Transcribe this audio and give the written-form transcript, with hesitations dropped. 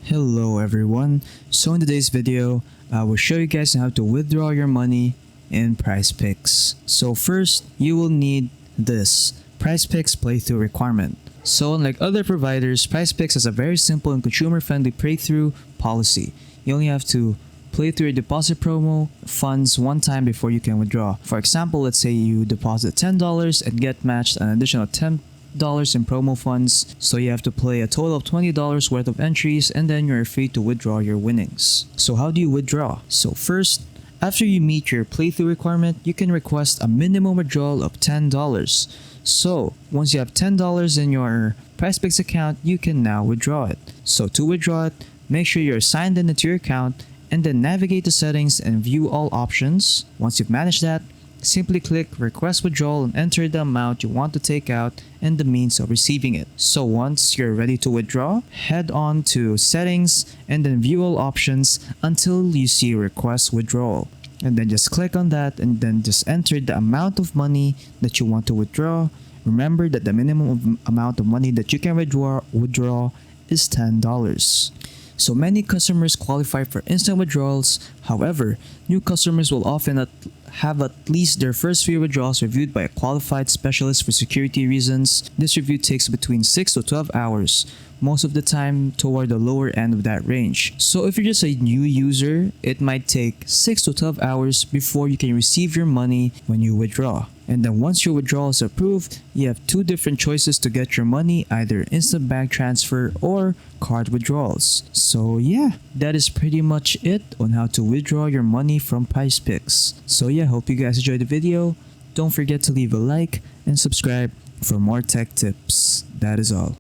Hello everyone. So in today's video, I will show you guys how to withdraw your money in PrizePicks. So first, you will need this PrizePicks playthrough requirement. So unlike other providers, PrizePicks has a very simple and consumer-friendly playthrough policy. You only have to play through your deposit promo funds one time before you can withdraw. For example, let's say you deposit $10 and get matched an additional $10 in promo funds, so you have to play a total of $20 worth of entries and then you're free to withdraw your winnings. So how do you withdraw? So first, after you meet your playthrough requirement, you can request a minimum withdrawal of $10. So once you have $10 in your PrizePicks account, you can now withdraw it. So to withdraw it, make sure you're signed into your account and then navigate to settings and view all options. Once you've managed that, simply click request withdrawal and enter the amount you want to take out and the means of receiving it. So once you're ready to withdraw, head on to settings and then view all options until you see request withdrawal. And then just click on that and then just enter the amount of money that you want to withdraw. Remember that the minimum amount of money that you can withdraw is $10. So many customers qualify for instant withdrawals. However, new customers will often have at least their first few withdrawals reviewed by a qualified specialist for security reasons. This review takes between 6 to 12 hours, most of the time toward the lower end of that range. So if you're just a new user, it might take 6 to 12 hours before you can receive your money when you withdraw. And then once your withdrawal is approved, you have two different choices to get your money, either instant bank transfer or card withdrawals. So yeah, that is pretty much it on how to withdraw your money from PrizePicks. So yeah, hope you guys enjoyed the video. Don't forget to leave a like and subscribe for more tech tips. That is all.